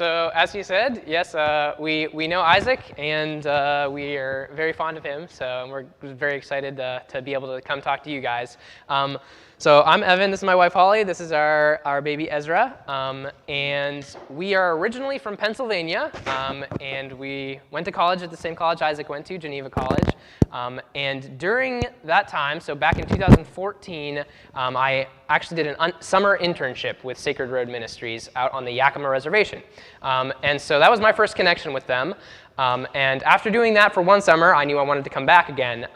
So as you said, yes, we know Isaac, and we are very fond of him. So we're very excited to be able to come talk to you guys. So I'm Evan. This is my wife Holly. This is our baby Ezra, and we are originally from Pennsylvania, and we went to college at the same college Isaac went to, Geneva College. And during that time, so back in 2014, I actually did a summer internship with Sacred Road Ministries out on the Yakima Reservation. And so that was my first connection with them. And after doing that for one summer, I knew I wanted to come back again.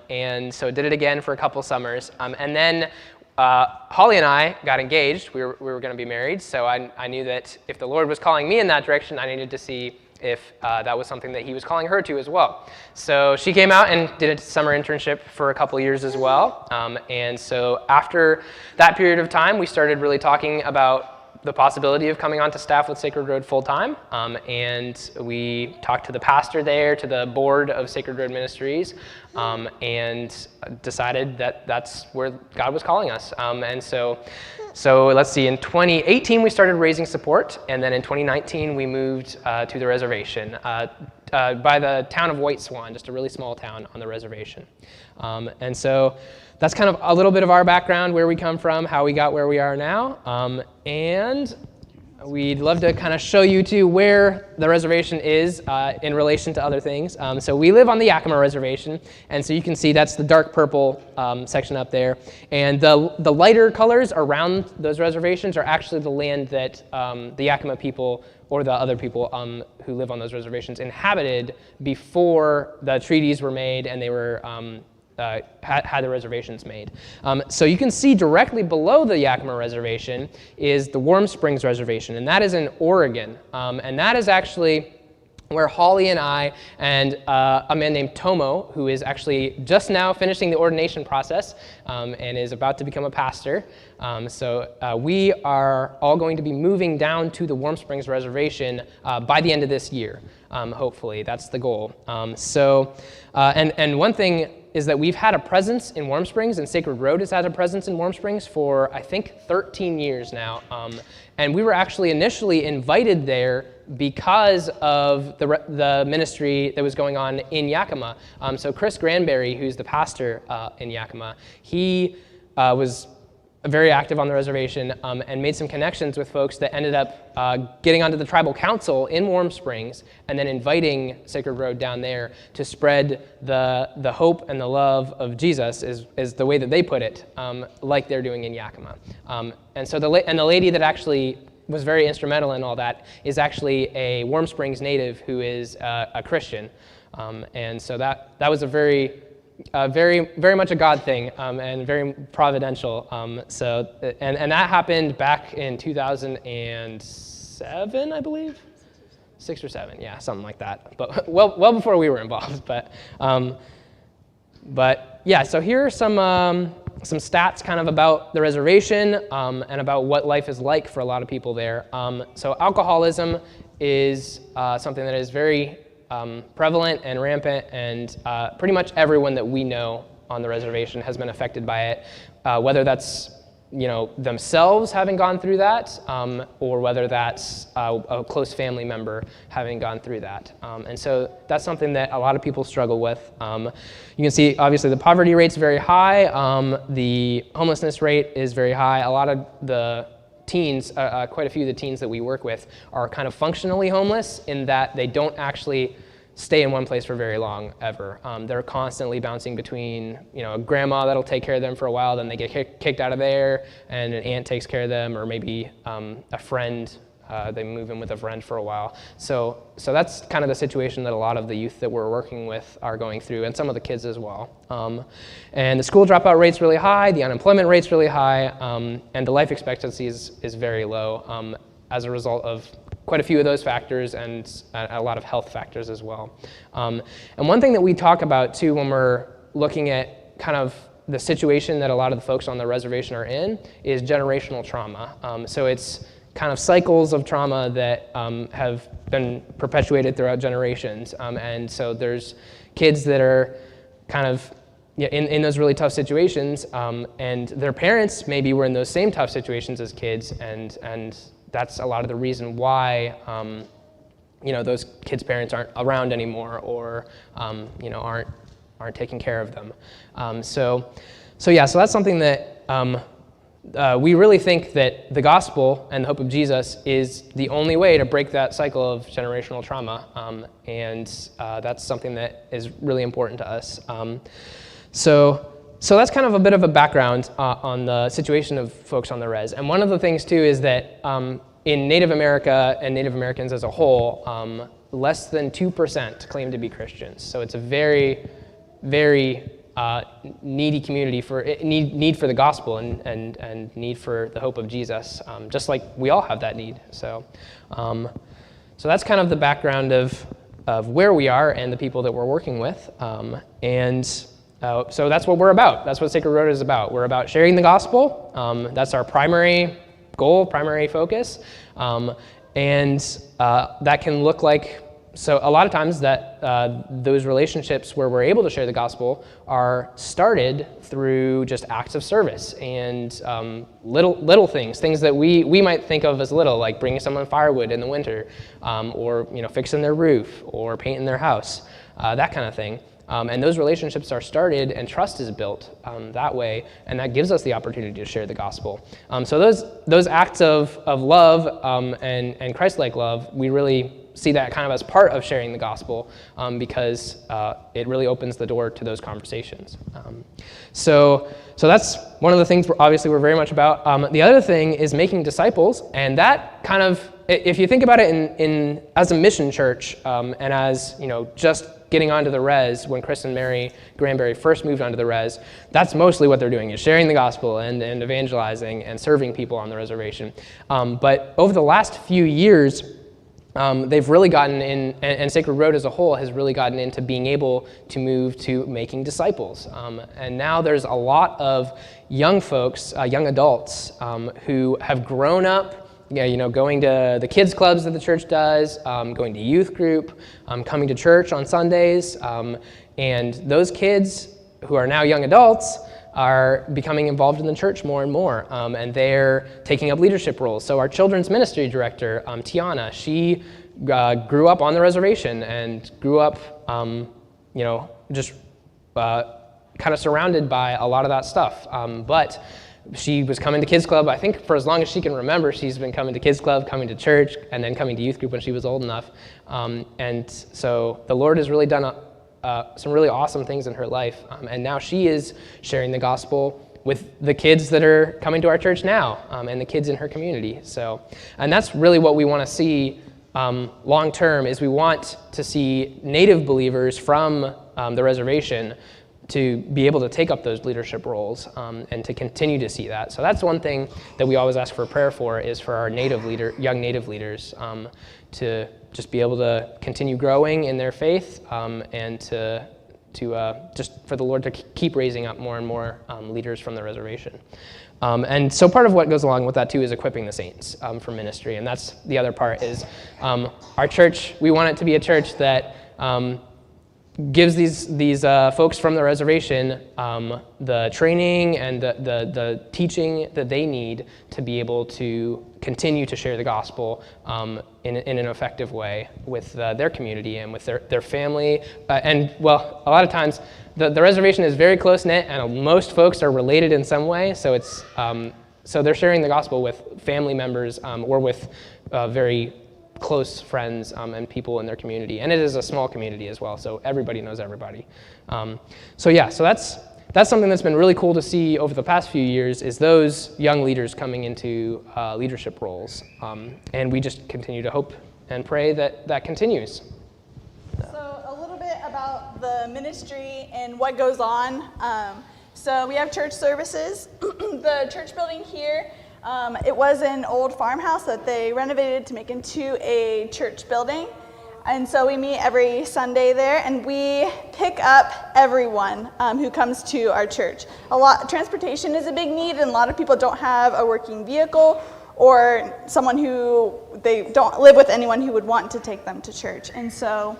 And so did it again for a couple summers. And then Holly and I got engaged. We were going to be married. So I knew that if the Lord was calling me in that direction, I needed to see if that was something that he was calling her to as well. So she came out and did a summer internship for a couple years as well. And so after that period of time, we started really talking about the possibility of coming onto staff with Sacred Road full-time. And we talked to the pastor there, to the board of Sacred Road Ministries, and decided that that's where God was calling us. And so let's see, in 2018 we started raising support, and then in 2019 we moved to the reservation by the town of White Swan, just a really small town on the reservation. And so that's kind of a little bit of our background, where we come from, how we got where we are now, and we'd love to kind of show you too where the reservation is in relation to other things. So we live on the Yakima Reservation, and so you can see that's the dark purple section up there. And the lighter colors around those reservations are actually the land that the Yakima people or the other people who live on those reservations inhabited before the treaties were made and they were had the reservations made. So you can see directly below the Yakima Reservation is the Warm Springs Reservation, and that is in Oregon. And that is actually where Holly and I and a man named Tomo, who is actually just now finishing the ordination process and is about to become a pastor. So we are all going to be moving down to the Warm Springs Reservation by the end of this year, hopefully. That's the goal. And one thing is that we've had a presence in Warm Springs, and Sacred Road has had a presence in Warm Springs for, I think, 13 years now. And we were actually initially invited there because of the ministry that was going on in Yakima. So Chris Granberry, who's the pastor in Yakima, he was very active on the reservation and made some connections with folks that ended up getting onto the tribal council in Warm Springs and then inviting Sacred Road down there to spread the hope and the love of Jesus is the way that they put it, like they're doing in Yakima. And so the lady that actually was very instrumental in all that is actually a Warm Springs native who is a Christian. And so that was a very much a God thing, and very providential. And that happened back in 2007, I believe, 6 or 7, yeah, something like that. But well before we were involved. But yeah, so here are some stats kind of about the reservation and about what life is like for a lot of people there. So alcoholism is something that is very prevalent and rampant, and pretty much everyone that we know on the reservation has been affected by it, whether that's themselves having gone through that, or whether that's a close family member having gone through that. And so that's something that a lot of people struggle with. You can see, obviously, the poverty rate's very high. The homelessness rate is very high. A lot of the teens, quite a few of the teens that we work with are kind of functionally homeless in that they don't actually stay in one place for very long, ever. They're constantly bouncing between, a grandma that'll take care of them for a while, then they get kicked out of there, and an aunt takes care of them, or maybe a friend, they move in with a friend for a while. So that's kind of the situation that a lot of the youth that we're working with are going through, and some of the kids as well. And the school dropout rate's really high, the unemployment rate's really high, and the life expectancy is very low as a result of quite a few of those factors and a lot of health factors as well. And one thing that we talk about too when we're looking at kind of the situation that a lot of the folks on the reservation are in is generational trauma. So it's kind of cycles of trauma that have been perpetuated throughout generations. And so there's kids that are kind of in those really tough situations, and their parents maybe were in those same tough situations as kids, and that's a lot of the reason why those kids' parents aren't around anymore, or aren't taking care of them. So that's something that we really think that the gospel and the hope of Jesus is the only way to break that cycle of generational trauma, and that's something that is really important to us. So that's kind of a bit of a background on the situation of folks on the res. And one of the things, too, is that in Native America and Native Americans as a whole, less than 2% claim to be Christians. So it's a very, very needy community for need for the gospel and need for the hope of Jesus, just like we all have that need. So that's kind of the background of where we are and the people that we're working with. So that's what we're about. That's what Sacred Road is about. We're about sharing the gospel. That's our primary goal, primary focus. And that can look like, so a lot of times that those relationships where we're able to share the gospel are started through just acts of service and little things that we might think of as little, like bringing someone firewood in the winter, or fixing their roof or painting their house, that kind of thing. And those relationships are started and trust is built that way, and that gives us the opportunity to share the gospel. So those acts of love and Christ-like love, we really see that kind of as part of sharing the gospel, because it really opens the door to those conversations. So that's one of the things we're very much about. The other thing is making disciples, and that kind of, if you think about it in as a mission church, and as just getting onto the res, when Chris and Mary Granberry first moved onto the res, that's mostly what they're doing, is sharing the gospel and evangelizing and serving people on the reservation. But over the last few years, they've really gotten in, and Sacred Road as a whole has really gotten into being able to move to making disciples. And now there's a lot of young folks, young adults, who have grown up going to the kids clubs that the church does, going to youth group, coming to church on Sundays, and those kids who are now young adults are becoming involved in the church more and more, and they're taking up leadership roles. So our children's ministry director, Tiana, she grew up on the reservation and grew up, just kind of surrounded by a lot of that stuff, but she was coming to kids club, I think, for as long as she can remember. She's been coming to kids club, coming to church, and then coming to youth group when she was old enough. And so the Lord has really done some really awesome things in her life. And now she is sharing the gospel with the kids that are coming to our church now, and the kids in her community. And that's really what we want to see long term, is we want to see Native believers from the reservation to be able to take up those leadership roles, and to continue to see that. So that's one thing that we always ask for prayer for, is for our young Native leaders to just be able to continue growing in their faith, and to just for the Lord to keep raising up more and more leaders from the reservation. And so part of what goes along with that too is equipping the saints for ministry, and that's the other part. Is our church, we want it to be a church that gives these folks from the reservation the training and the teaching that they need to be able to continue to share the gospel in an effective way with their community and with their family. And well, a lot of times the reservation is very close-knit, and most folks are related in some way, so it's so they're sharing the gospel with family members or with very close friends and people in their community. And it is a small community as well, so everybody knows everybody. So that's something that's been really cool to see over the past few years, is those young leaders coming into leadership roles. And we just continue to hope and pray that continues. So a little bit about the ministry and what goes on. So we have church services. The church building here, it was an old farmhouse that they renovated to make into a church building. And so we meet every Sunday there, and we pick up everyone who comes to our church. Transportation is a big need, and a lot of people don't have a working vehicle or someone who, they don't live with anyone who would want to take them to church. And so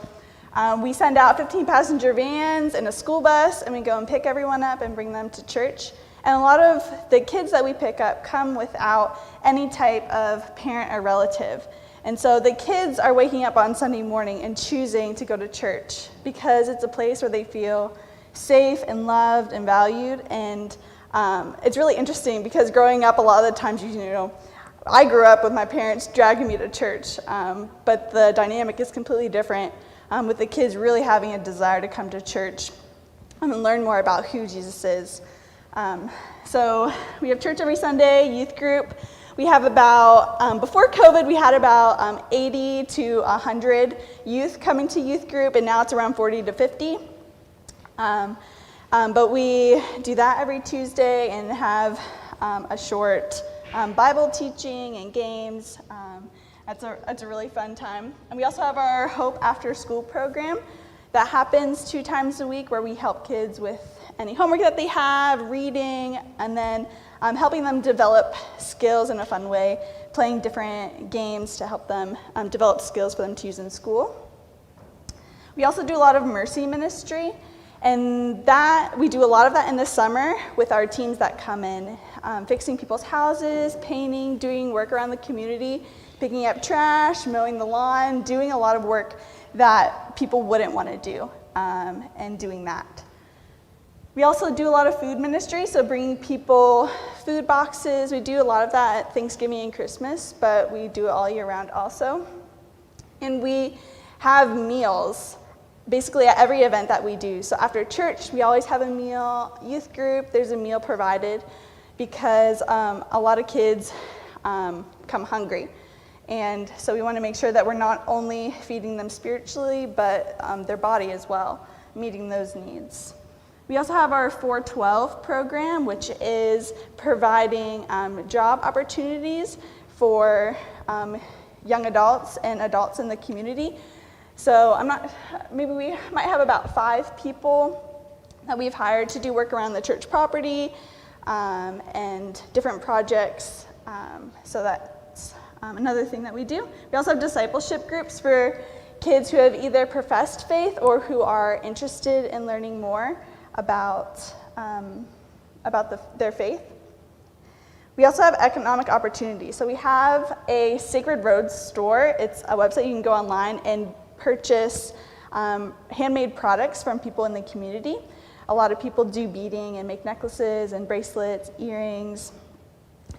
we send out 15 passenger vans and a school bus, and we go and pick everyone up and bring them to church. And a lot of the kids that we pick up come without any type of parent or relative. And so the kids are waking up on Sunday morning and choosing to go to church because it's a place where they feel safe and loved and valued. And it's really interesting because growing up, a lot of the times, I grew up with my parents dragging me to church, but the dynamic is completely different with the kids really having a desire to come to church and learn more about who Jesus is. So we have church every Sunday, youth group. We have about, before COVID, we had about 80 to 100 youth coming to youth group, and now it's around 40 to 50. But we do that every Tuesday and have a short Bible teaching and games. It's a really fun time. And we also have our Hope After School program that happens 2 times a week where we help kids with any homework that they have, reading, and then helping them develop skills in a fun way, playing different games to help them develop skills for them to use in school. We also do a lot of mercy ministry, and we do a lot of that in the summer with our teams that come in, fixing people's houses, painting, doing work around the community, picking up trash, mowing the lawn, doing a lot of work that people wouldn't want to do, and doing that. We also do a lot of food ministry, so bringing people food boxes. We do a lot of that at Thanksgiving and Christmas, but we do it all year round also. And we have meals basically at every event that we do. So after church, we always have a meal. Youth group, there's a meal provided because a lot of kids come hungry. And so we want to make sure that we're not only feeding them spiritually, but their body as well, meeting those needs. We also have our 412 program, which is providing job opportunities for young adults and adults in the community. So maybe we might have about 5 people that we've hired to do work around the church property and different projects. So that's another thing that we do. We also have discipleship groups for kids who have either professed faith or who are interested in learning more about their faith. We also have economic opportunity. So we have a Sacred Roads store. It's a website you can go online and purchase handmade products from people in the community. A lot of people do beading and make necklaces and bracelets, earrings,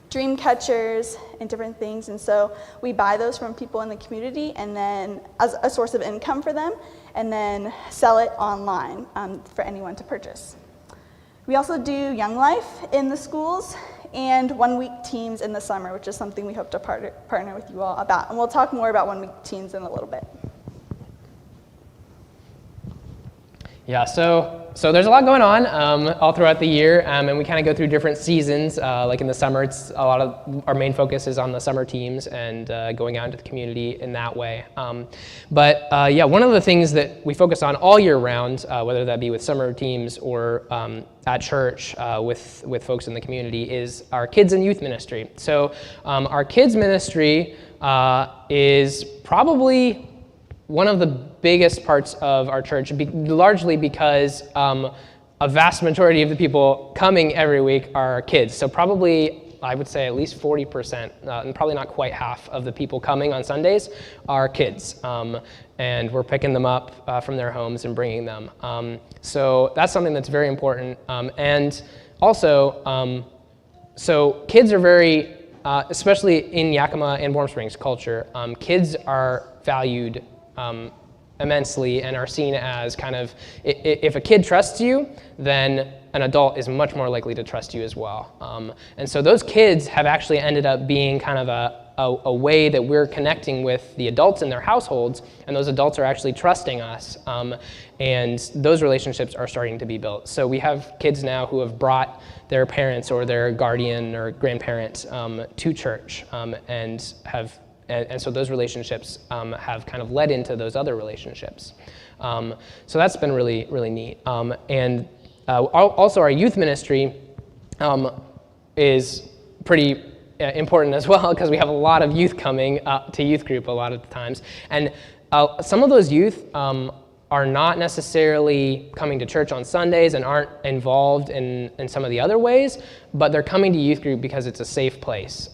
dream catchers, and different things. And so we buy those from people in the community and then as a source of income for them, and then sell it online for anyone to purchase. We also do Young Life in the schools and one-week teams in the summer, which is something we hope to partner with you all about. And we'll talk more about one-week teams in a little bit. Yeah, so there's a lot going on all throughout the year, and we kind of go through different seasons. Like in the summer, it's a lot of our main focus is on the summer teams and going out into the community in that way. But one of the things that we focus on all year round, whether that be with summer teams or at church with folks in the community, is our kids and youth ministry. So our kids ministry is probably one of the biggest parts of our church, largely because a vast majority of the people coming every week are kids. So probably, I would say at least 40%, and probably not quite half of the people coming on Sundays are kids. And we're picking them up from their homes and bringing them. So that's something that's very important. And also, so kids are very, especially in Yakima and Warm Springs culture, kids are valued immensely and are seen as kind of, if a kid trusts you, then an adult is much more likely to trust you as well. And so those kids have actually ended up being kind of a way that we're connecting with the adults in their households, and those adults are actually trusting us, and those relationships are starting to be built. So we have kids now who have brought their parents or their guardian or grandparent to church, and so those relationships have kind of led into those other relationships. So that's been really, really neat. And also our youth ministry is pretty important as well, because we have a lot of youth coming to youth group a lot of the times. And some of those youth are not necessarily coming to church on Sundays and aren't involved in some of the other ways, but they're coming to youth group because it's a safe place.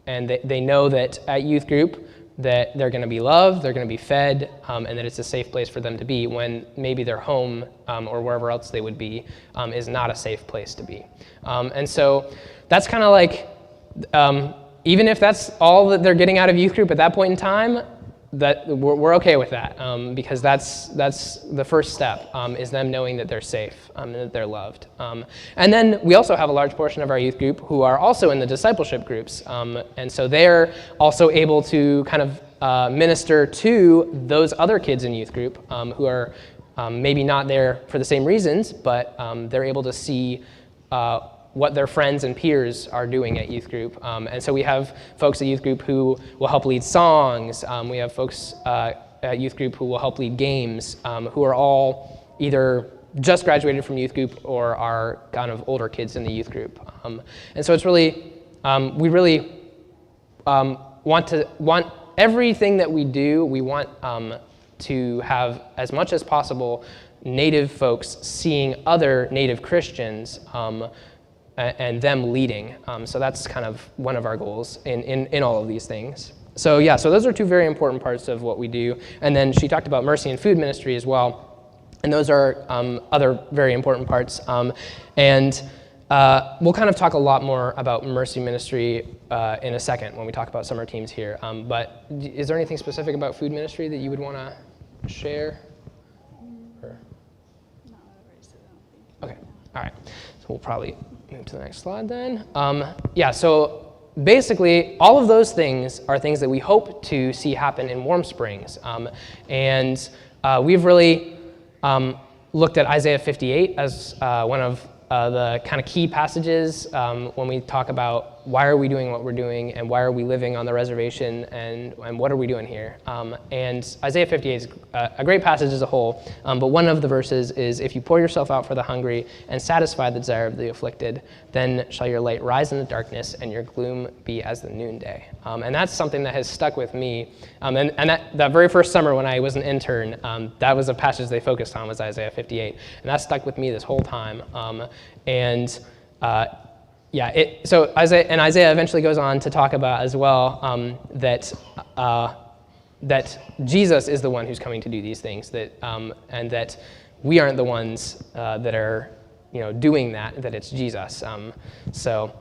And they know that at youth group that they're going to be loved, they're going to be fed, and that it's a safe place for them to be when maybe their home or wherever else they would be is not a safe place to be. And so that's kind of like, even if that's all that they're getting out of youth group at that point in time, that we're okay with that, because that's the first step, is them knowing that they're safe, and that they're loved. And then we also have a large portion of our youth group who are also in the discipleship groups, and so they're also able to kind of minister to those other kids in youth group who are maybe not there for the same reasons, but they're able to see what their friends and peers are doing at youth group. And so we have folks at youth group who will help lead songs. We have folks at youth group who will help lead games, who are all either just graduated from youth group or are kind of older kids in the youth group. And so it's really, we really want everything that we do, we want to have as much as possible Native folks seeing other Native Christians and them leading. So that's kind of one of our goals in all of these things. So yeah, so those are two very important parts of what we do. And then she talked about mercy and food ministry as well. And those are other very important parts. And we'll kind of talk a lot more about mercy ministry in a second when we talk about summer teams here. But is there anything specific about food ministry that you would want to share? Or? Not really, so I don't think. Okay, all right. So we'll probably move to the next slide then. Yeah, so basically all of those things are things that we hope to see happen in Warm Springs. And we've really looked at Isaiah 58 as one of the kind of key passages when we talk about why are we doing what we're doing and why are we living on the reservation and what are we doing here. And Isaiah 58 is a great passage as a whole, but one of the verses is, if you pour yourself out for the hungry and satisfy the desire of the afflicted, then shall your light rise in the darkness and your gloom be as the noonday. And that's something that has stuck with me. And that very first summer when I was an intern, that was a passage they focused on, was Isaiah 58. And that stuck with me this whole time. So Isaiah eventually goes on to talk about as well that Jesus is the one who's coming to do these things, and that we aren't the ones that are doing that it's Jesus. So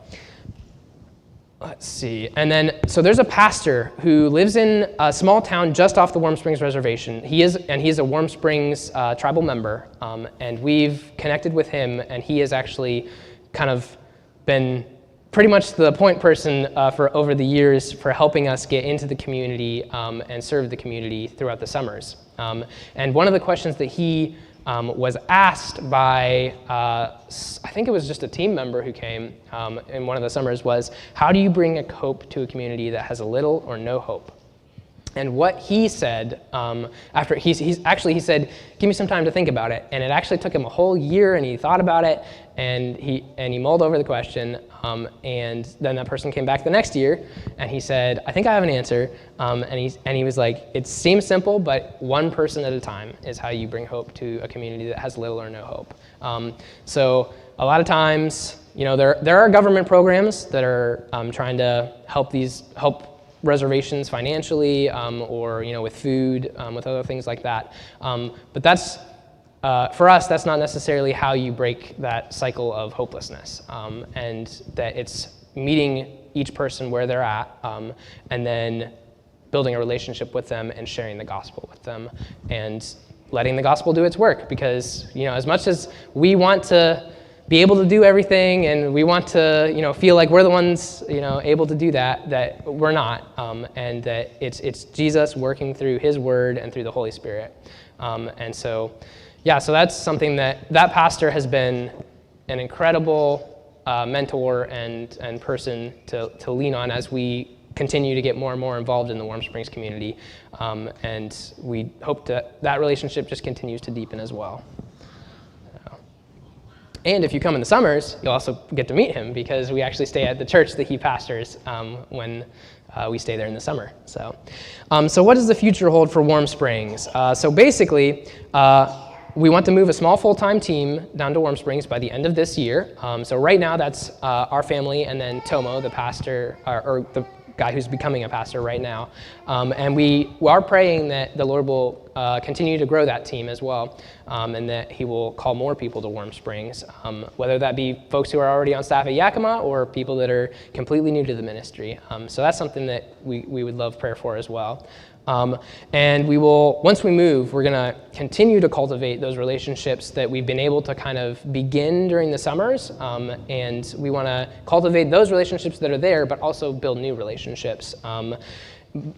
let's see. And then, so there's a pastor who lives in a small town just off the Warm Springs Reservation. He's a Warm Springs tribal member, and we've connected with him, and he has actually kind of been pretty much the point person for over the years for helping us get into the community and serve the community throughout the summers. And one of the questions that he was asked by, I think it was just a team member who came in one of the summers, was, how do you bring a hope to a community that has a little or no hope? And what he said, after he said, give me some time to think about it. And it actually took him a whole year, and he thought about it, and he mulled over the question. And then that person came back the next year, and he said, I think I have an answer. And he was like, it seems simple, but one person at a time is how you bring hope to a community that has little or no hope. So a lot of times, there are government programs that are trying to help reservations financially, or with food, with other things like that. But that's, for us, that's not necessarily how you break that cycle of hopelessness, and that it's meeting each person where they're at, and then building a relationship with them and sharing the gospel with them and letting the gospel do its work. Because as much as we want to be able to do everything, and we want to, feel like we're the ones, able to do that we're not, and that it's Jesus working through His Word and through the Holy Spirit. And so, so that's something that pastor has been an incredible mentor and person to lean on as we continue to get more and more involved in the Warm Springs community, and we hope that relationship just continues to deepen as well. And if you come in the summers, you'll also get to meet him because we actually stay at the church that he pastors when we stay there in the summer. So what does the future hold for Warm Springs? So basically, we want to move a small full-time team down to Warm Springs by the end of this year. So right now, that's our family and then Tomo, the pastor, or the guy who's becoming a pastor right now. And we are praying that the Lord will continue to grow that team as well, and that he will call more people to Warm Springs, whether that be folks who are already on staff at Yakima or people that are completely new to the ministry. So that's something that we would love prayer for as well. And we will, once we move, we're going to continue to cultivate those relationships that we've been able to kind of begin during the summers. And we want to cultivate those relationships that are there, but also build new relationships,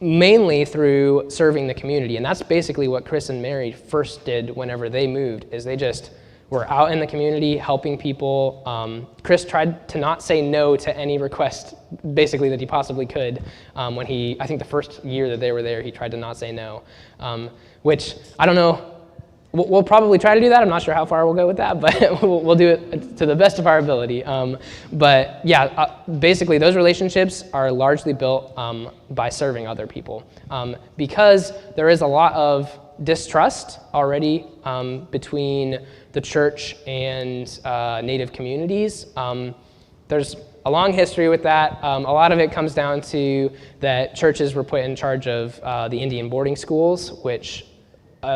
mainly through serving the community. And that's basically what Chris and Mary first did whenever they moved, is they just were out in the community helping people. Chris tried to not say no to any request, basically, that he possibly could. When I think the first year that they were there, he tried to not say no, which I don't know. We'll probably try to do that. I'm not sure how far we'll go with that, but we'll do it to the best of our ability. But yeah, basically those relationships are largely built by serving other people, because there is a lot of distrust already between the church and Native communities. There's a long history with that. A lot of it comes down to that churches were put in charge of the Indian boarding schools, which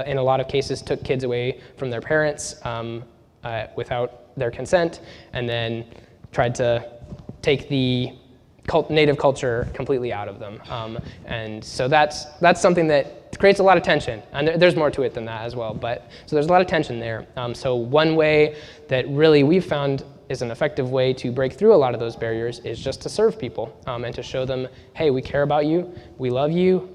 in a lot of cases took kids away from their parents without their consent, and then tried to take the Native culture completely out of them. And so that's something that creates a lot of tension, and there's more to it than that as well, so there's a lot of tension there. So one way that really we've found is an effective way to break through a lot of those barriers is just to serve people, and to show them, hey, we care about you, we love you,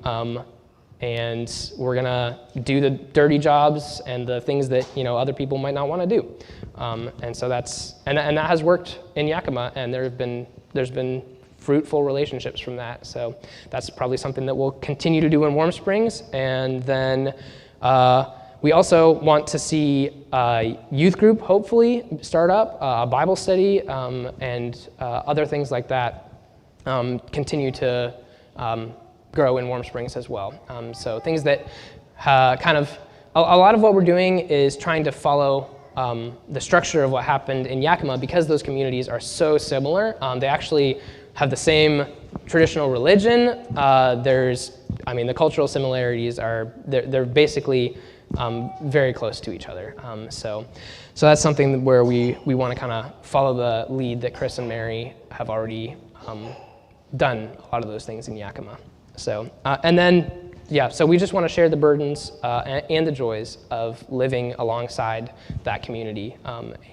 and we're gonna do the dirty jobs and the things that other people might not want to do. And so that has worked in Yakima, and there's been fruitful relationships from that. So that's probably something that we'll continue to do in Warm Springs. And then we also want to see a youth group hopefully start up, a Bible study, and other things like that continue to grow in Warm Springs as well. So things that kind of, a lot of what we're doing is trying to follow the structure of what happened in Yakima, because those communities are so similar. They actually have the same traditional religion. The cultural similarities they're basically very close to each other. So that's something where we want to kind of follow the lead that Chris and Mary have already done a lot of those things in Yakima. So, so we just want to share the burdens and the joys of living alongside that community,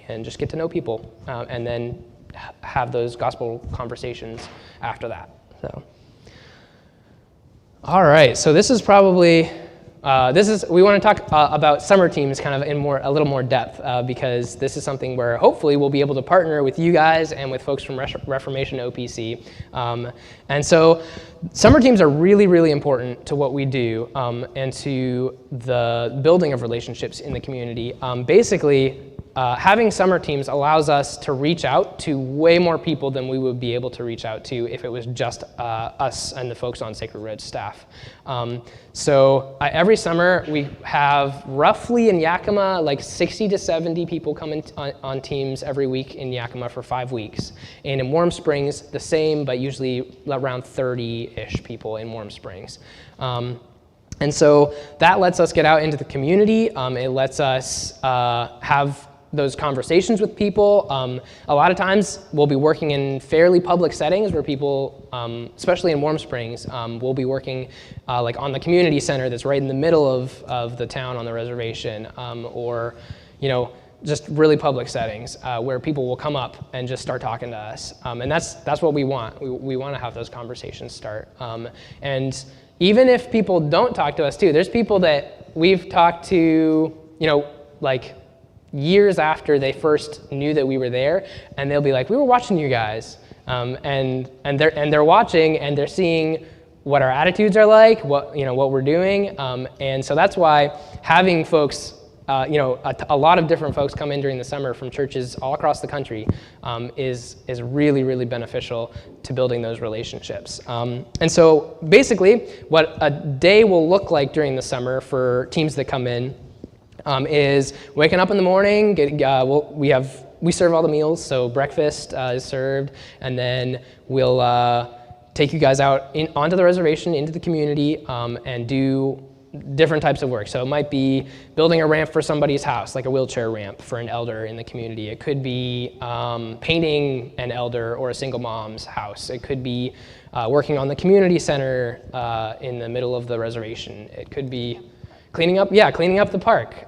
and just get to know people, and then have those gospel conversations after that. So, all right. So this is probably we want to talk about summer teams kind of in a little more depth, because this is something where hopefully we'll be able to partner with you guys and with folks from Reformation OPC. And so summer teams are really, really important to what we do, and to the building of relationships in the community. Basically, having summer teams allows us to reach out to way more people than we would be able to reach out to if it was just us and the folks on Sacred Road staff. So every summer we have roughly in Yakima like 60 to 70 people come in on teams every week in Yakima for 5 weeks. And in Warm Springs, the same, but usually around 30-ish people in Warm Springs. And so that lets us get out into the community. It lets us have those conversations with people. A lot of times we'll be working in fairly public settings where people, especially in Warm Springs, we'll be working like on the community center that's right in the middle of the town on the reservation, or just really public settings where people will come up and just start talking to us. And that's what we want. We want to have those conversations start. And even if people don't talk to us too, there's people that we've talked to, like years after they first knew that we were there, and they'll be like, we were watching you guys, and they're watching and they're seeing what our attitudes are like, what we're doing, and so that's why having folks a lot of different folks come in during the summer from churches all across the country is really, really beneficial to building those relationships. And so basically, what a day will look like during the summer for teams that come in is waking up in the morning. We serve all the meals, so breakfast is served, and then we'll take you guys out onto the reservation, into the community, and do different types of work. So it might be building a ramp for somebody's house, like a wheelchair ramp for an elder in the community. It could be painting an elder or a single mom's house. It could be working on the community center in the middle of the reservation. It could be cleaning up the park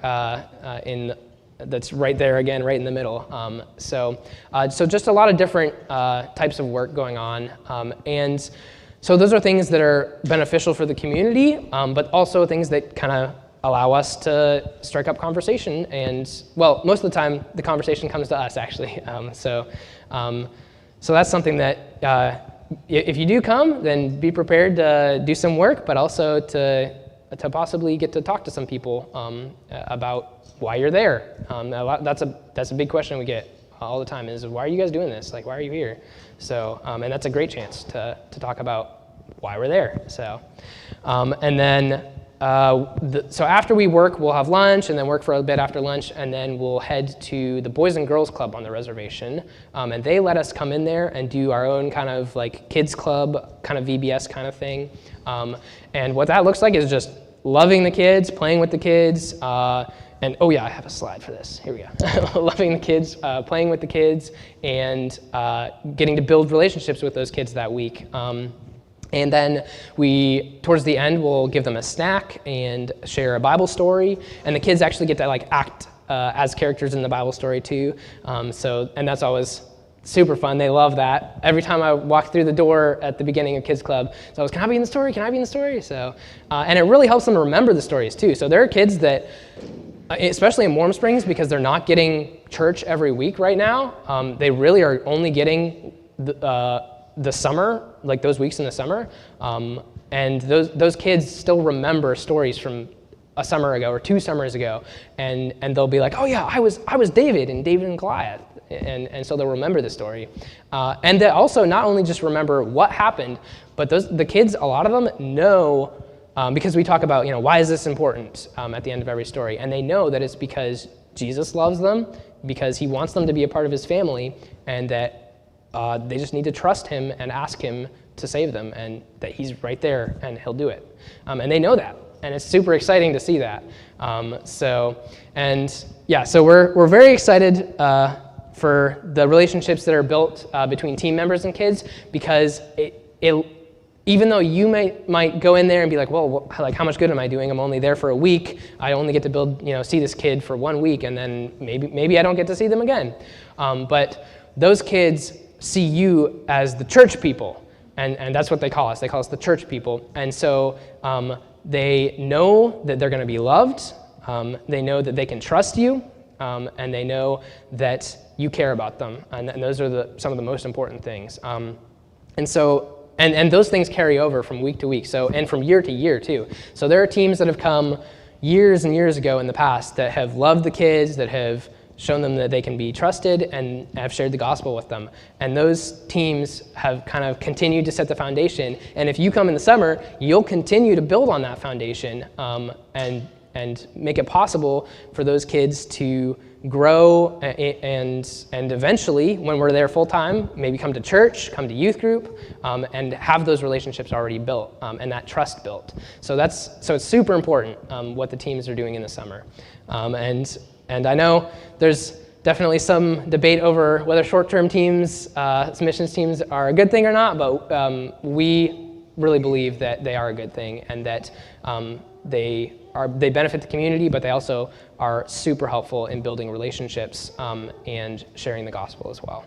that's right there again, right in the middle. So just a lot of different types of work going on, and so those are things that are beneficial for the community, but also things that kind of allow us to strike up conversation. And well, most of the time the conversation comes to us actually. So that's something that if you do come, then be prepared to do some work, but also to possibly get to talk to some people about why you're there. That's a big question we get all the time is, why are you guys doing this? Like, why are you here? So, and that's a great chance to talk about why we're there. So, and then, so after we work, we'll have lunch and then work for a bit after lunch, and then we'll head to the Boys and Girls Club on the reservation. And they let us come in there and do our own kind of like kids club, kind of VBS kind of thing. And what that looks like is just loving the kids, playing with the kids, and oh yeah, I have a slide for this. Here we go. Loving the kids, playing with the kids, and getting to build relationships with those kids that week. And then towards the end, we'll give them a snack and share a Bible story. And the kids actually get to like act as characters in the Bible story too. And that's always super fun. They love that. Every time I walk through the door at the beginning of Kids Club, it's always, can I be in the story? Can I be in the story? So, and it really helps them remember the stories too. So there are kids that, especially in Warm Springs, because they're not getting church every week right now, they really are only getting the summer, like those weeks in the summer, and those kids still remember stories from a summer ago or 2 summers ago, and they'll be like, oh yeah, I was David and David and Goliath, and so they'll remember the story, and they also not only just remember what happened, but the kids, a lot of them know, because we talk about, why is this important at the end of every story, and they know that it's because Jesus loves them, because he wants them to be a part of his family, and that they just need to trust him and ask him to save them, and that he's right there and he'll do it. And they know that, and it's super exciting to see that. So we're very excited for the relationships that are built between team members and kids, because even though you might go in there and be like, well, like how much good am I doing? I'm only there for a week. I only get to see this kid for 1 week, and then maybe I don't get to see them again. But those kids see you as the church people, and that's what they call us. They call us the church people. And so they know that they're going to be loved. They know that they can trust you, and they know that you care about them. And those are some of the most important things. And those things carry over from week to week, and from year to year too. So there are teams that have come years and years ago in the past that have loved the kids, that have shown them that they can be trusted, and have shared the gospel with them. And those teams have kind of continued to set the foundation. And if you come in the summer, you'll continue to build on that foundation, and make it possible for those kids to grow and eventually, when we're there full time, maybe come to church, come to youth group, and have those relationships already built, and that trust built. So it's super important what the teams are doing in the summer. And I know there's definitely some debate over whether short-term teams, missions teams, are a good thing or not, but we really believe that they are a good thing, and that they benefit the community, but they also are super helpful in building relationships and sharing the gospel as well.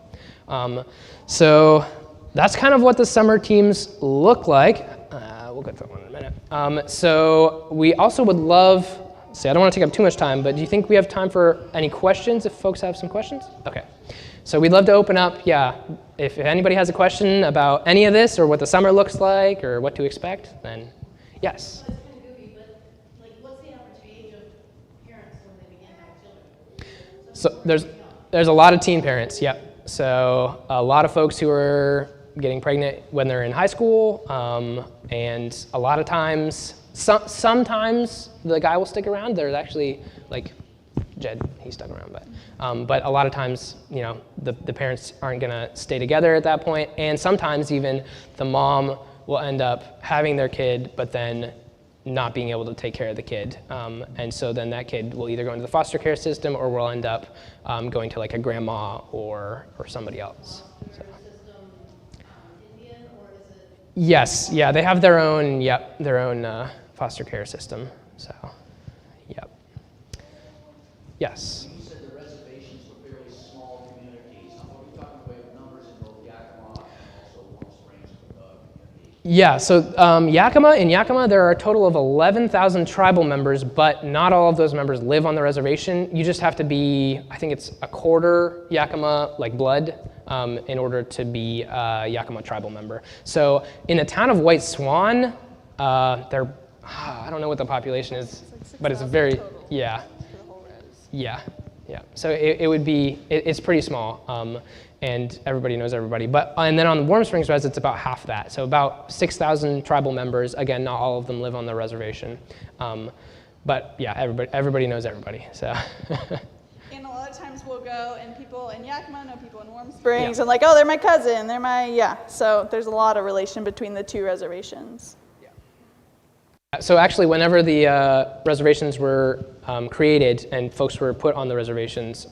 So that's kind of what the summer teams look like. We'll get to that one in a minute. So we also would love, I don't want to take up too much time, but do you think we have time for any questions, if folks have some questions? Okay. So we'd love to open up, if anybody has a question about any of this, or what the summer looks like, or what to expect, then yes. That's kind of goofy, but what's the average age of parents when they begin? So there's a lot of teen parents, yep. So a lot of folks who are getting pregnant when they're in high school, and a lot of times, sometimes the guy will stick around. There's actually, like, Jed, he stuck around, but a lot of times, you know, the parents aren't gonna stay together at that point, and sometimes even the mom will end up having their kid, but then not being able to take care of the kid. And so then that kid will either go into the foster care system or will end up going to like a grandma or somebody else. So. Indian, or is it? Yes, yeah, they have their own, foster care system, so, yep. Yes? You said the reservations were fairly small communities. Are we talking about numbers in both Yakima and also Warm Springs communities? Yeah, so in Yakima, there are a total of 11,000 tribal members, but not all of those members live on the reservation. You just have to be, I think it's a quarter Yakima, like blood, in order to be a Yakima tribal member. So in the town of White Swan, I don't know what the population is, but it's very, total. Yeah. Yeah. So it would be, it's pretty small, and everybody knows everybody. And then on Warm Springs Res, it's about half that. So about 6,000 tribal members. Again, not all of them live on the reservation. But yeah, everybody knows everybody, so. And a lot of times we'll go and people in Yakima know people in Warm Springs, and like, oh, they're my cousin, so there's a lot of relation between the two reservations. So actually, whenever the reservations were created and folks were put on the reservations,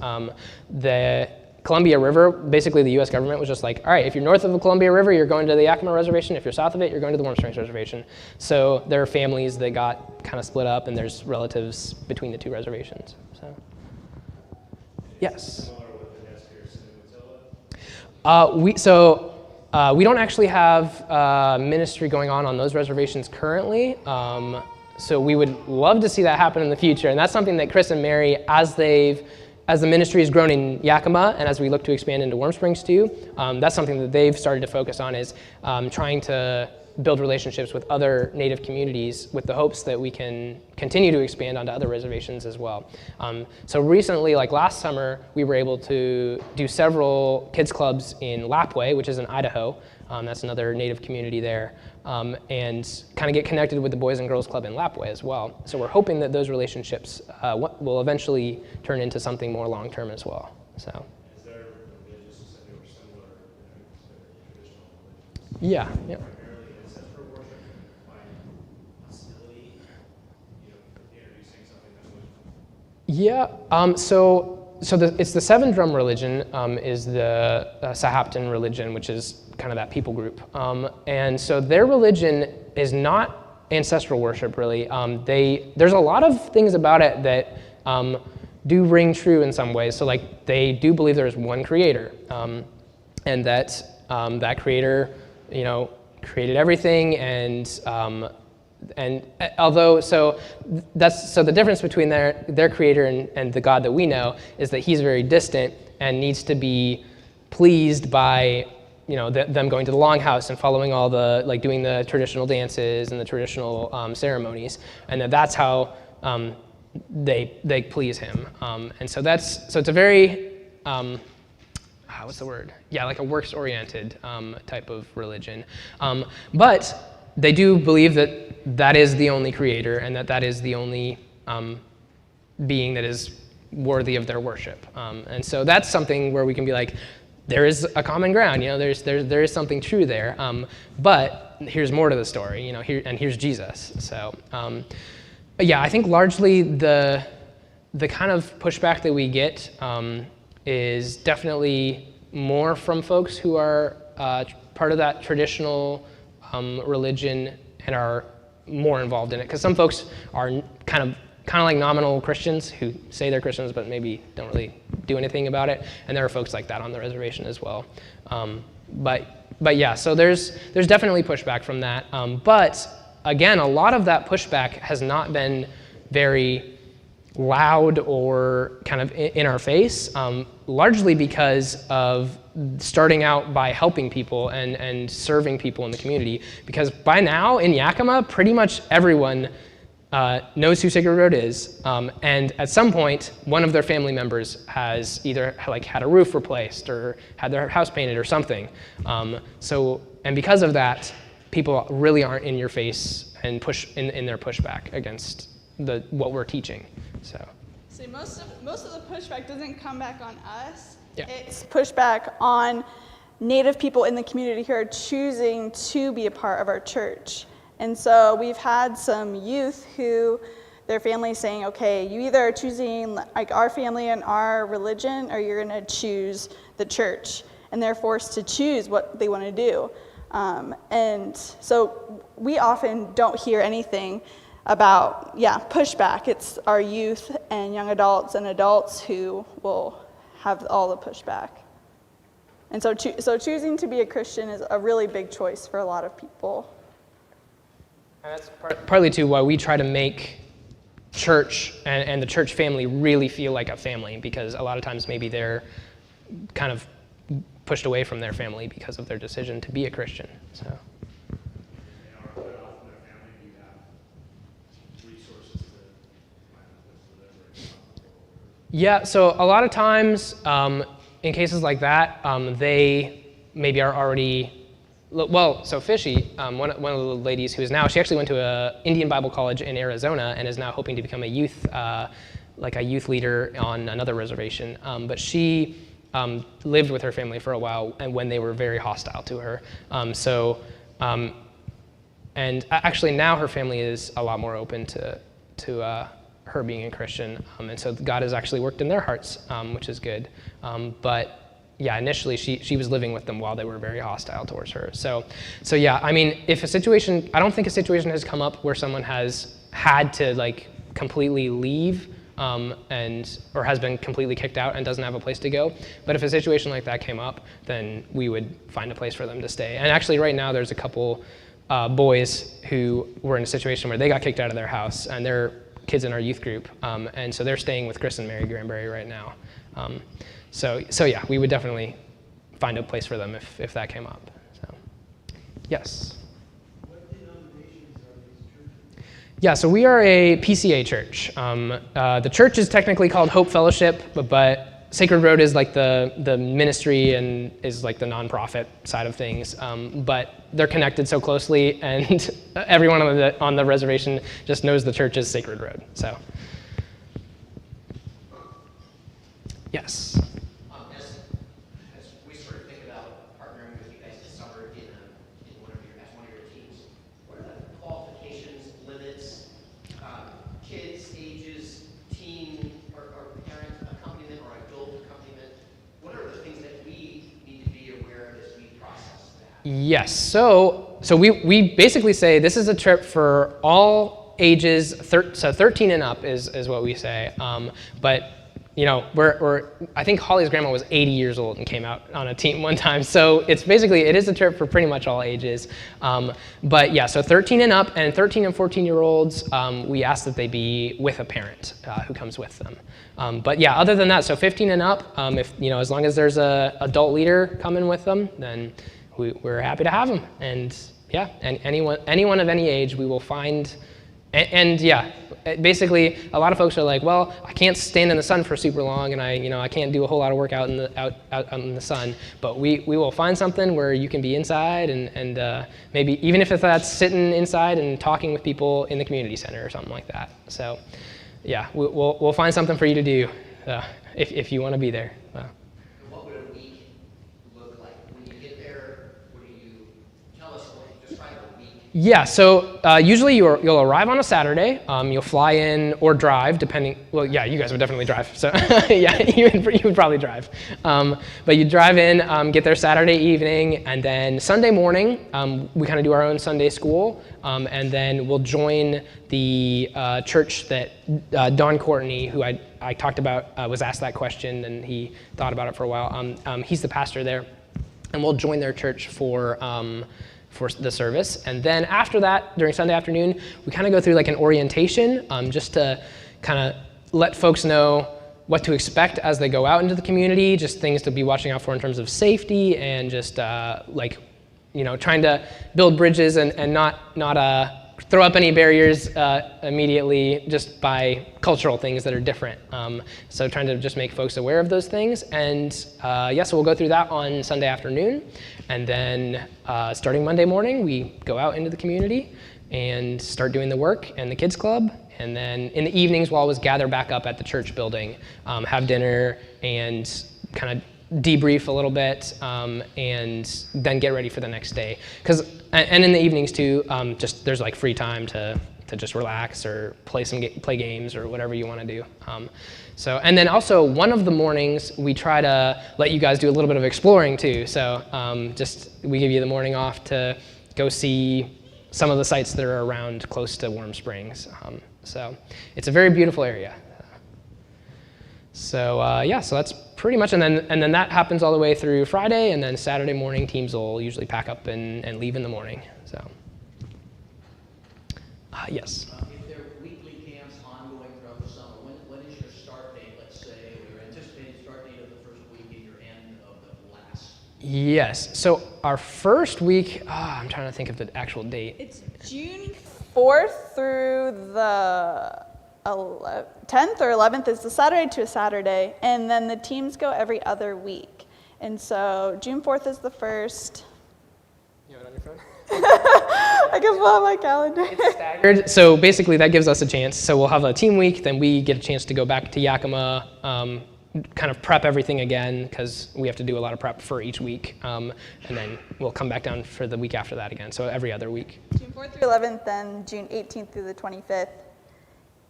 the Columbia River, basically the U.S. government was just like, all right, if you're north of the Columbia River, you're going to the Yakima Reservation. If you're south of it, you're going to the Warm Springs Reservation. So there are families that got kind of split up, and there's relatives between the two reservations. So, yes. We don't actually have ministry going on those reservations currently, so we would love to see that happen in the future, and that's something that Chris and Mary, as the ministry has grown in Yakima, and as we look to expand into Warm Springs too, that's something that they've started to focus on, is trying to build relationships with other Native communities with the hopes that we can continue to expand onto other reservations as well. So recently, like last summer, we were able to do several kids clubs in Lapwai, which is in Idaho. That's another Native community there, and kind of get connected with the Boys and Girls Club in Lapwai as well. So we're hoping that those relationships will eventually turn into something more long-term as well. So. Is there religious or similar traditional religions? Yeah. Primarily ancestral worship, like hostility, introducing something that would. It's the Seven Drum religion, is the Sahaptin religion, which is kind of that people group. And so their religion is not ancestral worship, really. There's a lot of things about it that do ring true in some ways. So like they do believe there's one creator, and that that creator, created everything, and although, the difference between their creator and the God that we know is that he's very distant and needs to be pleased by, them going to the longhouse and following all the, like doing the traditional dances and the traditional ceremonies, and that's how they please him. And so it's a very, what's the word? Yeah, like a works-oriented type of religion. But they do believe that is the only creator, and that is the only being that is worthy of their worship. And so that's something where we can be like, there is a common ground, there is something true there. But here's more to the story, and here's Jesus. So, but yeah, I think largely the kind of pushback that we get is definitely more from folks who are part of that traditional religion and are more involved in it, because some folks are kind of like nominal Christians who say they're Christians but maybe don't really do anything about it, and there are folks like that on the reservation as well. But yeah, so there's definitely pushback from that. But again, a lot of that pushback has not been very loud or kind of in our face, largely because of starting out by helping people and serving people in the community. Because by now in Yakima, pretty much everyone knows who Sacred Road is, and at some point, one of their family members has either like had a roof replaced or had their house painted or something. And because of that, people really aren't in your face and push in their pushback against what we're teaching. So most of the pushback doesn't come back on us. Yeah. It's pushback on Native people in the community who are choosing to be a part of our church. And so we've had some youth who their family is saying, okay, you either are choosing like our family and our religion, or you're going to choose the church. And they're forced to choose what they want to do. And so we often don't hear anything about, pushback. It's our youth and young adults and adults who will have all the pushback. And so choosing to be a Christian is a really big choice for a lot of people. And that's partly too why we try to make church and the church family really feel like a family, because a lot of times maybe they're kind of pushed away from their family because of their decision to be a Christian. So. Yeah, so a lot of times in cases like that, they maybe are already, so Fishy, one of the ladies who is now, she actually went to an Indian Bible college in Arizona and is now hoping to become a youth leader on another reservation. But she lived with her family for a while, and when they were very hostile to her. And actually now her family is a lot more open to her being a Christian, and so God has actually worked in their hearts, which is good. But yeah, initially she was living with them while they were very hostile towards her. So yeah, I mean, I don't think a situation has come up where someone has had to like completely leave or has been completely kicked out and doesn't have a place to go. But if a situation like that came up, then we would find a place for them to stay. And actually right now there's a couple boys who were in a situation where they got kicked out of their house, and they're kids in our youth group, and so they're staying with Chris and Mary Granberry right now. So yeah, we would definitely find a place for them if that came up. So, yes. What denominations are these churches? Yeah, so we are a PCA church. The church is technically called Hope Fellowship, but Sacred Road is like the ministry and is like the nonprofit side of things. But they're connected so closely, and everyone on the reservation just knows the church is Sacred Road. So, yes. As we sort of think about partnering with you guys this summer in one of your teams, what are the qualifications, limits, kids, ages, teen or parent accompaniment or adult accompaniment? What are the things that we need to be aware of as we process that? Yes. So we basically say this is a trip for all ages. So 13 and up is what we say. But you know, I think Holly's grandma was 80 years old and came out on a team one time. So it is a trip for pretty much all ages. But yeah, so 13 and up, and 13 and 14-year-olds, we ask that they be with a parent who comes with them. But yeah, other than that, so 15 and up, as long as there's a adult leader coming with them, then we're happy to have them. And yeah, and anyone of any age, we will find. And yeah, basically, a lot of folks are like, well, I can't stand in the sun for super long, and I can't do a whole lot of work out in the sun. But we will find something where you can be inside, and maybe even if that's sitting inside and talking with people in the community center or something like that. So yeah, we'll find something for you to do if you want to be there. What would a week look like? When you get there, what do you tell us? Describe a week. Yeah, so usually you'll arrive on a Saturday. You'll fly in or drive, depending. Well, yeah, you guys would definitely drive. So yeah, you would probably drive. But you drive in, get there Saturday evening, and then Sunday morning we kind of do our own Sunday school, and then we'll join the church that Don Courtney, who I talked about, was asked that question, and he thought about it for a while. He's the pastor there, and we'll join their church for the service. And then after that, during Sunday afternoon, we kind of go through like an orientation, just to kind of let folks know what to expect as they go out into the community, just things to be watching out for in terms of safety, and just trying to build bridges and not throw up any barriers immediately just by cultural things that are different. So trying to just make folks aware of those things. And so we'll go through that on Sunday afternoon. And then starting Monday morning, we go out into the community and start doing the work and the kids club. And then in the evenings, we'll always gather back up at the church building, have dinner, and kind of debrief a little bit, and then get ready for the next day. And in the evenings too, just there's like free time to just relax or play games or whatever you want to do. And then also one of the mornings we try to let you guys do a little bit of exploring too. So we give you the morning off to go see some of the sites that are around close to Warm Springs. So it's a very beautiful area. So that's pretty much, and then that happens all the way through Friday, and then Saturday morning teams will usually pack up and leave in the morning. So, yes. If there are weekly camps ongoing throughout the summer, when is your start date? Let's say your anticipated start date of the first week and your end of the last. Yes. So our first week, I'm trying to think of the actual date. It's June 4th through the 10th or 11th is the Saturday to a Saturday, and then the teams go every other week. And so June 4th is the first. You have it on your phone? I can pull out my calendar. It's staggered. So basically that gives us a chance. So we'll have a team week, then we get a chance to go back to Yakima, kind of prep everything again, because we have to do a lot of prep for each week. And then we'll come back down for the week after that again, so every other week. June 4th through 11th, then June 18th through the 25th.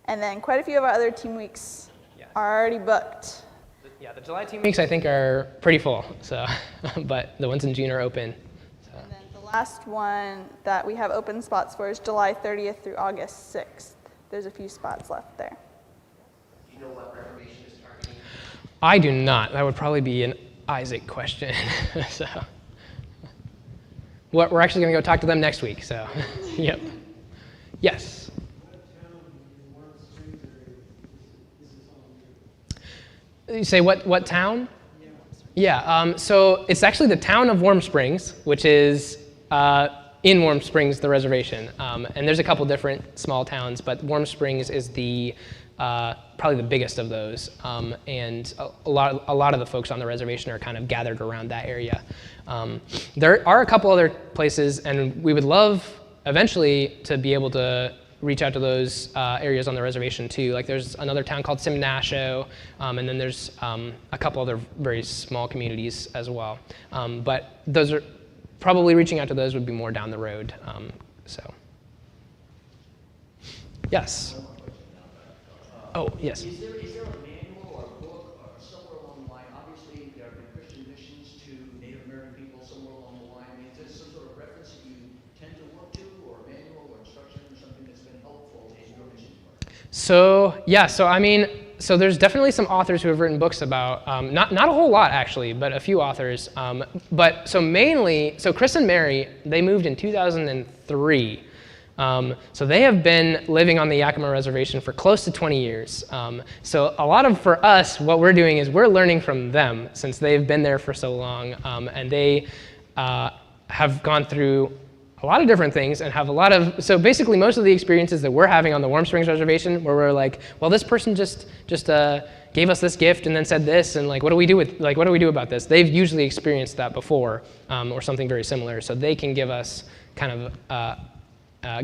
And then quite a few of our other team weeks are already booked. Yeah, the July team weeks I think are pretty full, so but the ones in June are open. So. And then the last one that we have open spots for is July 30th through August 6th. There's a few spots left there. Do you know what Reformation is targeting? I do not. That would probably be an Isaac question. So we're actually going to go talk to them next week. So, yep. Yes. You say what town? Yeah. So it's actually the town of Warm Springs, which is in Warm Springs, the reservation. And there's a couple different small towns, but Warm Springs is the probably the biggest of those. And a lot of the folks on the reservation are kind of gathered around that area. There are a couple other places, and we would love eventually to be able to reach out to those areas on the reservation too. Like there's another town called Simnasho, and then there's a couple other very small communities as well. But those are probably reaching out to those would be more down the road. Yes. Oh, yes. Is there a manual or a book or somewhere along the line? Obviously, there have been Christian missions to Native American people somewhere along the line. I mean, is there some sort of reference that you tend to look to, or a manual or instruction or something that's been helpful in your mission work? So there's definitely some authors who have written books about, not a whole lot actually, but a few authors. So Chris and Mary, they moved in 2003. So they have been living on the Yakima Reservation for close to 20 years. So a lot of, for us, what we're doing is we're learning from them since they've been there for so long. And they have gone through a lot of different things and have a lot of, so basically most of the experiences that we're having on the Warm Springs Reservation where we're like, well, this person just gave us this gift and then said this, and what do we do about this? They've usually experienced that before, or something very similar, so they can give us kind of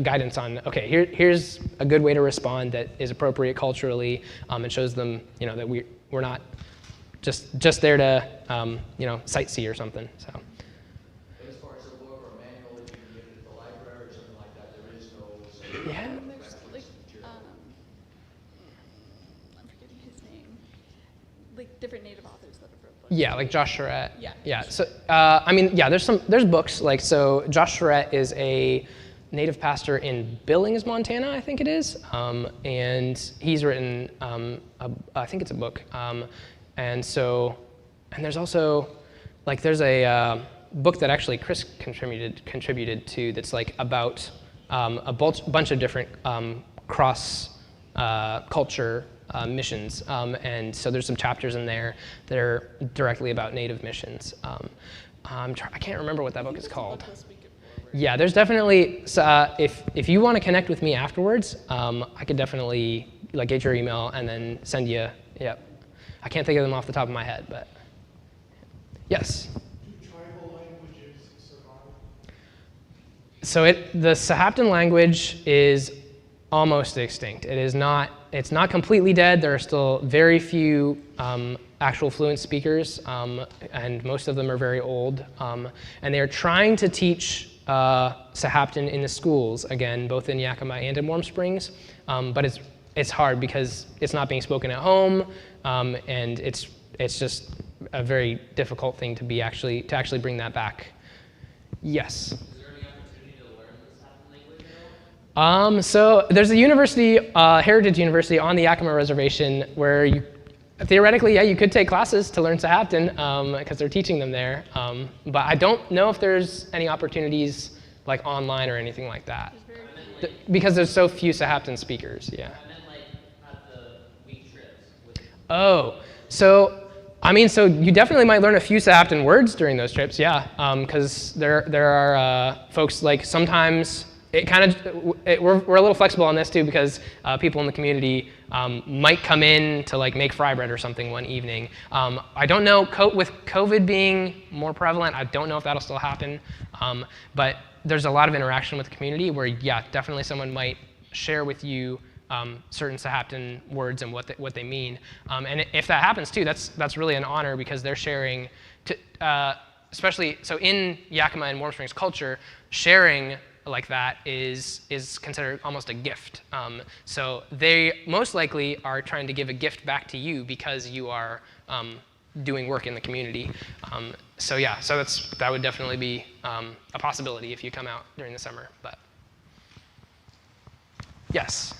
guidance on, okay, here's a good way to respond that is appropriate culturally, and shows them, that we're not just there to, sightsee or something. So. But as far as a book or a manual that you can get at the library or something like that, there is no. Yeah. I'm forgetting his name. Different Native authors that have wrote books. Yeah, like Josh Charette. Yeah. So, there's books, so Josh Charette is a Native pastor in Billings, Montana, I think it is, and he's written, I think it's a book, and there's also, there's a book that actually Chris contributed to that's about a bunch of different cross culture missions, and so there's some chapters in there that are directly about Native missions. I can't remember what that book is called. Yeah, there's definitely, if you want to connect with me afterwards, I could definitely like get your email and then send you, yeah. I can't think of them off the top of my head, but yes. Do tribal languages survive? So the Sahaptin language is almost extinct. It's not completely dead. There are still very few actual fluent speakers, and most of them are very old. And they are trying to teach Sahaptin in the schools, again, both in Yakima and in Warm Springs, but it's hard because it's not being spoken at home, and it's just a very difficult thing to actually bring that back. Yes. Is there any opportunity to learn the Sahaptin language at all? So there's a university, Heritage University on the Yakima Reservation where theoretically, yeah, you could take classes to learn Sahaptin because they're teaching them there. But I don't know if there's any opportunities like online or anything like that. Because there's so few Sahaptin speakers, yeah. I meant like at the week trips. Oh, so you definitely might learn a few Sahaptin words during those trips, yeah, because there are folks like sometimes we're a little flexible on this too because people in the community might come in to like make fry bread or something one evening. I don't know, with COVID being more prevalent, I don't know if that'll still happen, but there's a lot of interaction with the community where, yeah, definitely someone might share with you certain Sahaptin words and what they mean. And if that happens too, that's really an honor because they're sharing, especially so in Yakima and Warm Springs culture, sharing like that is considered almost a gift. So they most likely are trying to give a gift back to you because you are doing work in the community. So yeah, so that would definitely be a possibility if you come out during the summer. But yes.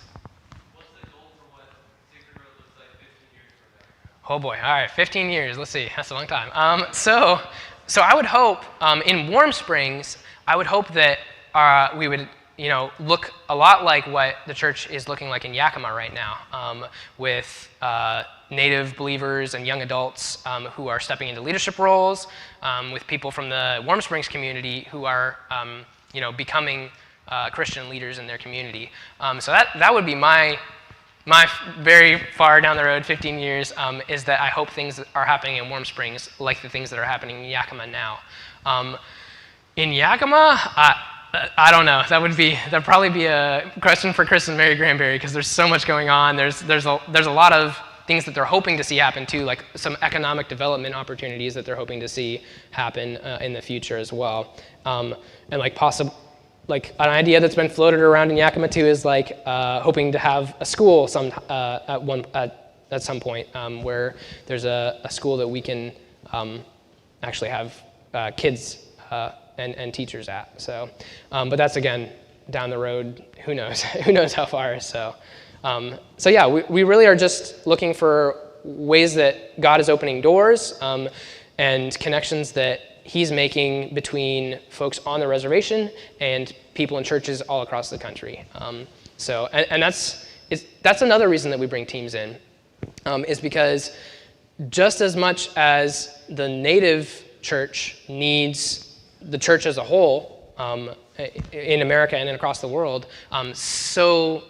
What's the goal for what Sacred Road looks like 15 years from now? Oh boy, all right, 15 years, let's see, that's a long time. So I would hope, in Warm Springs, I would hope that we would, look a lot like what the church is looking like in Yakima right now, with Native believers and young adults who are stepping into leadership roles, with people from the Warm Springs community who are, becoming Christian leaders in their community. So that would be my very far down the road, 15 years, is that I hope things are happening in Warm Springs like the things that are happening in Yakima now. In Yakima, I don't know. That'd probably be a question for Chris and Mary Granberry because there's so much going on. There's a lot of things that they're hoping to see happen too, like some economic development opportunities that they're hoping to see happen in the future as well. And like an idea that's been floated around in Yakima too is like hoping to have a school at some point where there's a school that we can actually have kids and teachers at. So, but that's again down the road. Who knows? Who knows how far? So yeah, we really are just looking for ways that God is opening doors and connections that He's making between folks on the reservation and people in churches all across the country. And that's another reason that we bring teams in, is because just as much as the native church needs the church as a whole in America and across the world, so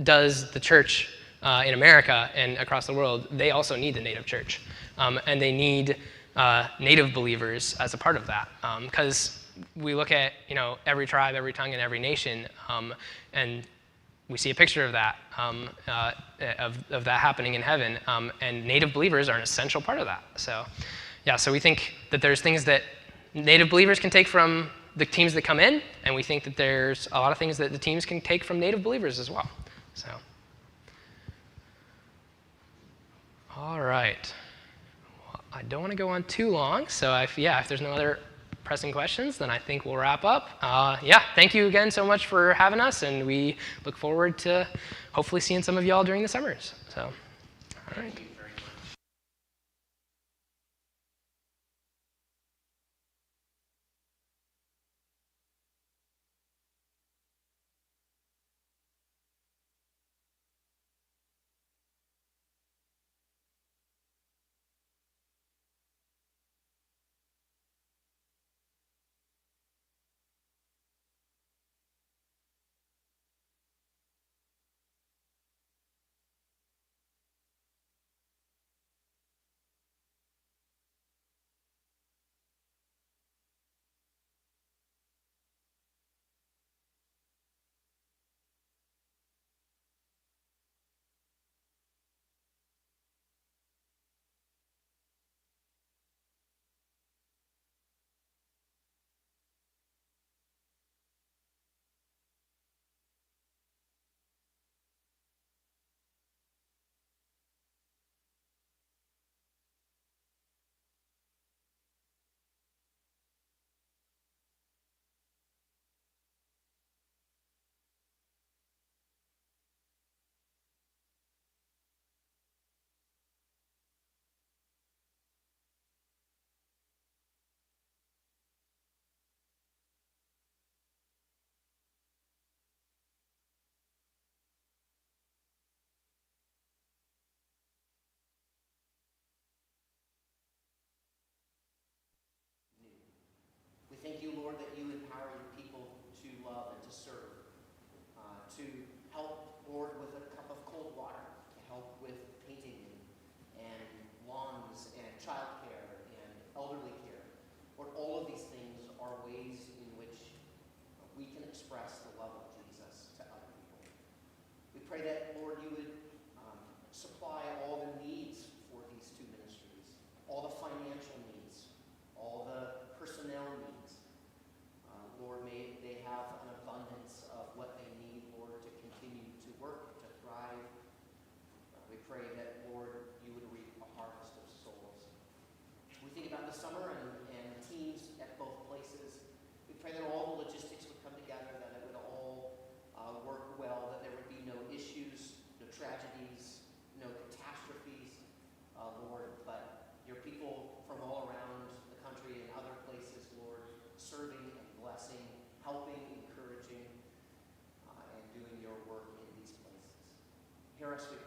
does the church in America and across the world. They also need the native church, and they need native believers as a part of that, because we look at every tribe, every tongue, and every nation, and we see a picture of that of that happening in heaven, and native believers are an essential part of that. So yeah, so we think that there's things that native believers can take from the teams that come in, and we think that there's a lot of things that the teams can take from native believers as well. So all right. I don't want to go on too long, so if there's no other pressing questions, then I think we'll wrap up. Thank you again so much for having us, and we look forward to hopefully seeing some of y'all during the summers. So, all right. Lord, that you empower your people to love and to serve, to help, Lord, with a cup of cold water, to help with painting and lawns and childcare and elderly care. Lord, all of these things are ways in which we can express the love of Jesus to other people. We pray that, Lord, you would supply all the needs for these two ministries, all the financial needs, all the personnel needs. Lord, may they have an abundance of what they need, Lord, to continue to work, to thrive. We pray that, Lord, you would reap a harvest of souls. We think about the summer and the teams at both places. We pray that all the logistics would come together, that it would all work well, that there would be no issues, no tragedies, no catastrophes, Lord, but your people from all around the country and other places, Lord, serving and blessing, helping, encouraging, and doing your work in these places. Hear us, we